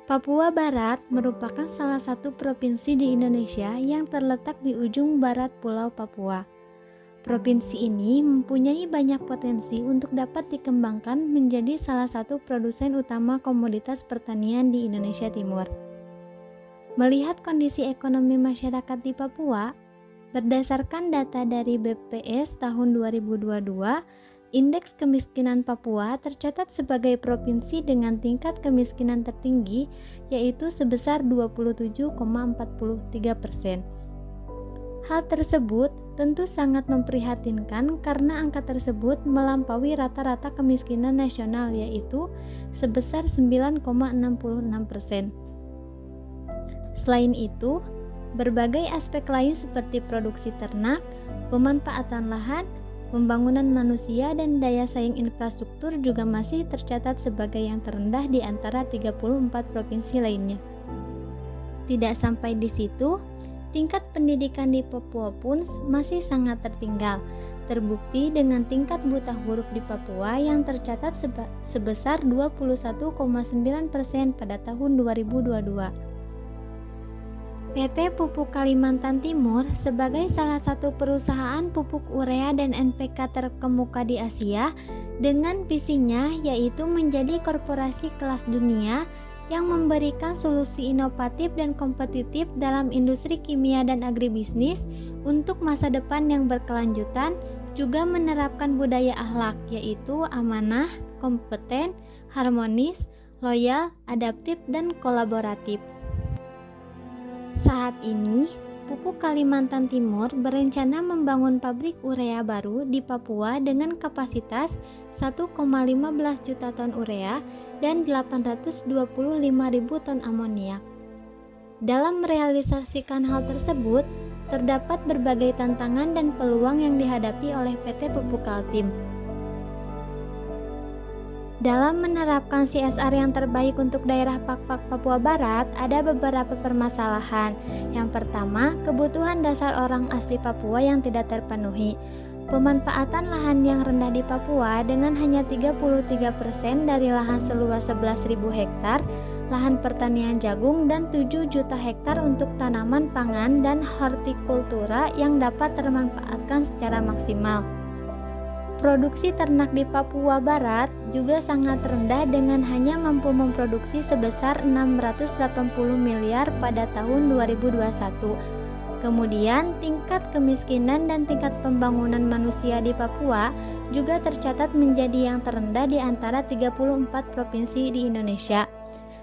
Papua Barat merupakan salah satu provinsi di Indonesia yang terletak di ujung barat Pulau Papua. Provinsi ini mempunyai banyak potensi untuk dapat dikembangkan menjadi salah satu produsen utama komoditas pertanian di Indonesia Timur. Melihat kondisi ekonomi masyarakat di Papua, berdasarkan data dari BPS tahun 2022, indeks kemiskinan Papua tercatat sebagai provinsi dengan tingkat kemiskinan tertinggi, yaitu sebesar 27,43%. Hal tersebut tentu sangat memprihatinkan karena angka tersebut melampaui rata-rata kemiskinan nasional, yaitu sebesar 9,66%. Selain itu, berbagai aspek lain seperti produksi ternak, pemanfaatan lahan, pembangunan manusia, dan daya saing infrastruktur juga masih tercatat sebagai yang terendah di antara 34 provinsi lainnya. Tidak sampai di situ, tingkat pendidikan di Papua pun masih sangat tertinggal, terbukti dengan tingkat buta huruf di Papua yang tercatat sebesar 21,9% pada tahun 2022. PT Pupuk Kalimantan Timur sebagai salah satu perusahaan pupuk urea dan NPK terkemuka di Asia dengan visinya yaitu menjadi korporasi kelas dunia yang memberikan solusi inovatif dan kompetitif dalam industri kimia dan agribisnis untuk masa depan yang berkelanjutan, juga menerapkan budaya akhlak yaitu amanah, kompeten, harmonis, loyal, adaptif, dan kolaboratif. Saat ini, Pupuk Kalimantan Timur berencana membangun pabrik urea baru di Papua dengan kapasitas 1,15 juta ton urea dan 825.000 ton amoniak. Dalam merealisasikan hal tersebut, terdapat berbagai tantangan dan peluang yang dihadapi oleh PT Pupuk Kaltim. Dalam menerapkan CSR yang terbaik untuk daerah Pak-Pak Papua Barat, ada beberapa permasalahan. Yang pertama, kebutuhan dasar orang asli Papua yang tidak terpenuhi. Pemanfaatan lahan yang rendah di Papua dengan hanya 33% dari lahan seluas 11.000 hektar, lahan pertanian jagung, dan 7 juta hektar untuk tanaman pangan dan hortikultura yang dapat termanfaatkan secara maksimal. Produksi ternak di Papua Barat juga sangat rendah dengan hanya mampu memproduksi sebesar 680 miliar pada tahun 2021. Kemudian, tingkat kemiskinan dan tingkat pembangunan manusia di Papua juga tercatat menjadi yang terendah di antara 34 provinsi di Indonesia.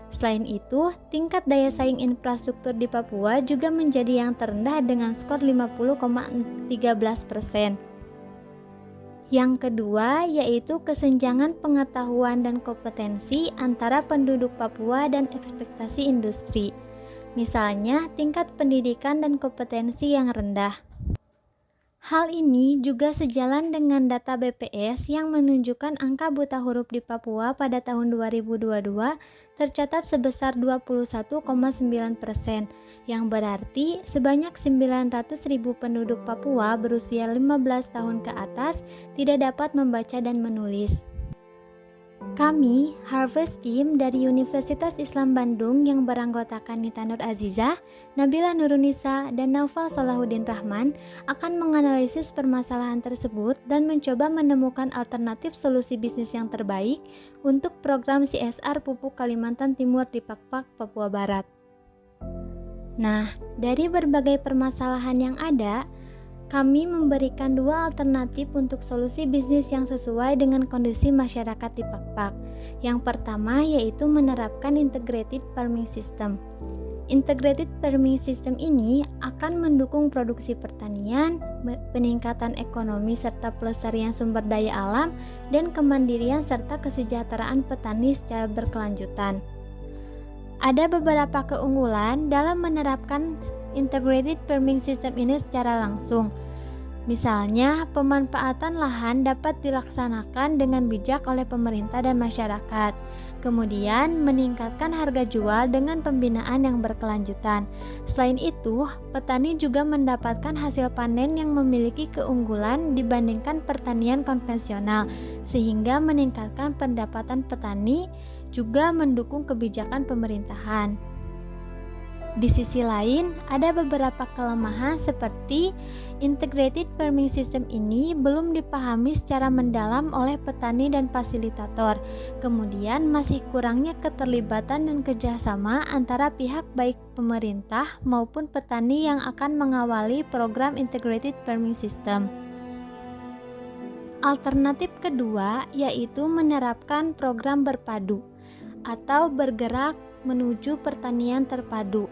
Selain itu, tingkat daya saing infrastruktur di Papua juga menjadi yang terendah dengan skor 50,13%. Yang kedua yaitu kesenjangan pengetahuan dan kompetensi antara penduduk Papua dan ekspektasi industri. Misalnya, tingkat pendidikan dan kompetensi yang rendah. Hal ini juga sejalan dengan data BPS yang menunjukkan angka buta huruf di Papua pada tahun 2022 tercatat sebesar 21,9%, yang berarti sebanyak 900.000 penduduk Papua berusia 15 tahun ke atas tidak dapat membaca dan menulis. Kami, Harvest Team dari Universitas Islam Bandung yang beranggotakan Nita Nur Azizah, Nabila Nurunisa, dan Naufal Salahuddin Rahman akan menganalisis permasalahan tersebut dan mencoba menemukan alternatif solusi bisnis yang terbaik untuk program CSR Pupuk Kalimantan Timur di Pak-Pak, Papua Barat. Nah, dari berbagai permasalahan yang ada, kami memberikan dua alternatif untuk solusi bisnis yang sesuai dengan kondisi masyarakat di Pak-Pak. Yang pertama yaitu menerapkan integrated farming system. Integrated farming system ini akan mendukung produksi pertanian, peningkatan ekonomi serta pelestarian sumber daya alam, dan kemandirian serta kesejahteraan petani secara berkelanjutan. Ada beberapa keunggulan dalam menerapkan integrated farming system ini secara langsung. Misalnya, pemanfaatan lahan dapat dilaksanakan dengan bijak oleh pemerintah dan masyarakat. Kemudian, meningkatkan harga jual dengan pembinaan yang berkelanjutan. Selain itu, petani juga mendapatkan hasil panen yang memiliki keunggulan dibandingkan pertanian konvensional, sehingga meningkatkan pendapatan petani juga mendukung kebijakan pemerintahan. Di sisi lain, ada beberapa kelemahan seperti integrated farming system ini belum dipahami secara mendalam oleh petani dan fasilitator. Kemudian masih kurangnya keterlibatan dan kerjasama antara pihak baik pemerintah maupun petani yang akan mengawali program integrated farming system. Alternatif kedua yaitu menerapkan program berpadu atau bergerak menuju pertanian terpadu.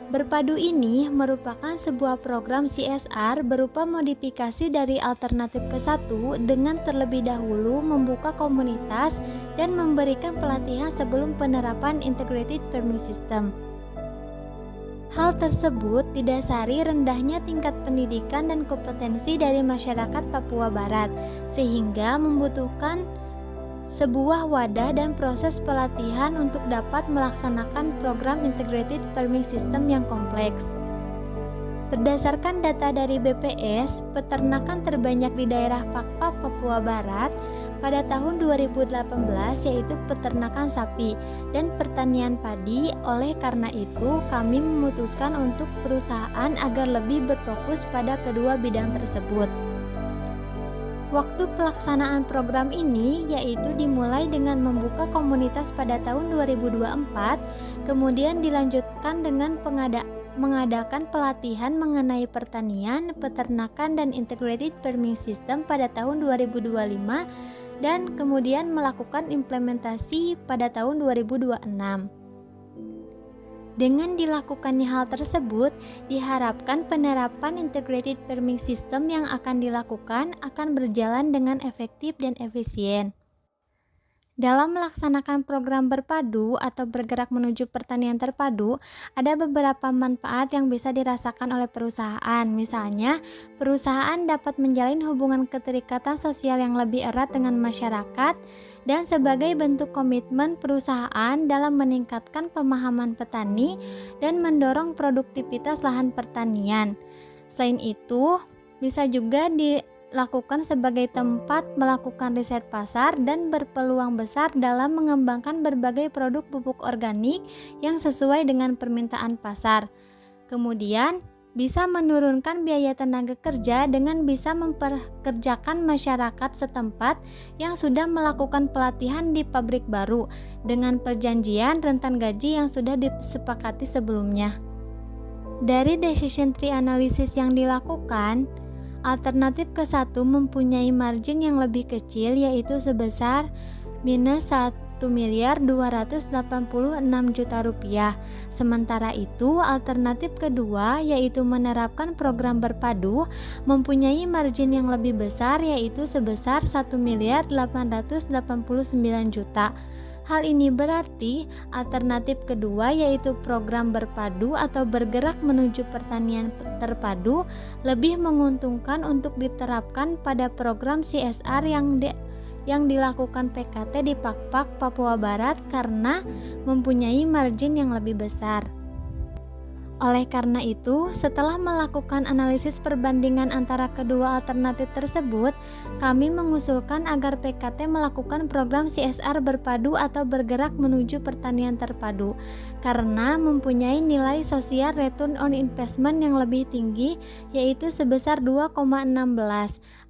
Berpadu ini merupakan sebuah program CSR berupa modifikasi dari alternatif ke-1 dengan terlebih dahulu membuka komunitas dan memberikan pelatihan sebelum penerapan integrated farming system. Hal tersebut didasari rendahnya tingkat pendidikan dan kompetensi dari masyarakat Papua Barat, sehingga membutuhkan sebuah wadah dan proses pelatihan untuk dapat melaksanakan program integrated farming system yang kompleks. Berdasarkan data dari BPS, peternakan terbanyak di daerah Pakpak, Papua Barat pada tahun 2018 yaitu peternakan sapi dan pertanian padi. Oleh karena itu, kami memutuskan untuk perusahaan agar lebih berfokus pada kedua bidang tersebut. Waktu pelaksanaan program ini yaitu dimulai dengan membuka komunitas pada tahun 2024, kemudian dilanjutkan dengan mengadakan pelatihan mengenai pertanian, peternakan, dan integrated farming system pada tahun 2025 dan kemudian melakukan implementasi pada tahun 2026. Dengan dilakukannya hal tersebut, diharapkan penerapan integrated farming system yang akan dilakukan akan berjalan dengan efektif dan efisien. Dalam melaksanakan program berpadu atau bergerak menuju pertanian terpadu, ada beberapa manfaat yang bisa dirasakan oleh perusahaan. Misalnya, perusahaan dapat menjalin hubungan keterikatan sosial yang lebih erat dengan masyarakat dan sebagai bentuk komitmen perusahaan dalam meningkatkan pemahaman petani dan mendorong produktivitas lahan pertanian. Selain itu, bisa juga dilakukan sebagai tempat melakukan riset pasar dan berpeluang besar dalam mengembangkan berbagai produk pupuk organik yang sesuai dengan permintaan pasar. Kemudian, bisa menurunkan biaya tenaga kerja dengan bisa memperkerjakan masyarakat setempat yang sudah melakukan pelatihan di pabrik baru dengan perjanjian rentan gaji yang sudah disepakati sebelumnya. Dari decision tree analysis yang dilakukan, alternatif ke-1 mempunyai margin yang lebih kecil yaitu sebesar minus 1.286 juta rupiah. Sementara itu, alternatif kedua yaitu menerapkan program berpadu mempunyai margin yang lebih besar yaitu sebesar 1.889 juta. Hal ini berarti alternatif kedua yaitu program berpadu atau bergerak menuju pertanian terpadu lebih menguntungkan untuk diterapkan pada program CSR yang dilakukan PKT di Pakpak, Papua Barat karena mempunyai margin yang lebih besar. Oleh karena itu, setelah melakukan analisis perbandingan antara kedua alternatif tersebut, kami mengusulkan agar PKT melakukan program CSR berpadu atau bergerak menuju pertanian terpadu karena mempunyai nilai sosial return on investment yang lebih tinggi yaitu sebesar 2,16.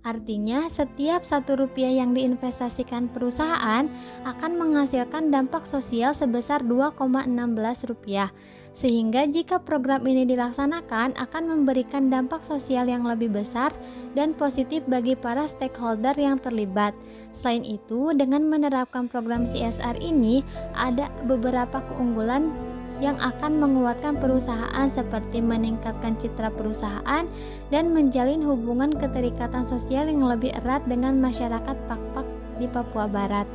Artinya, setiap Rp1 yang diinvestasikan perusahaan akan menghasilkan dampak sosial sebesar Rp2,16. Sehingga jika program ini dilaksanakan akan memberikan dampak sosial yang lebih besar dan positif bagi para stakeholder yang terlibat. Selain itu, dengan menerapkan program CSR ini ada beberapa keunggulan yang akan menguatkan perusahaan seperti meningkatkan citra perusahaan dan menjalin hubungan keterikatan sosial yang lebih erat dengan masyarakat Pakpak di Papua Barat.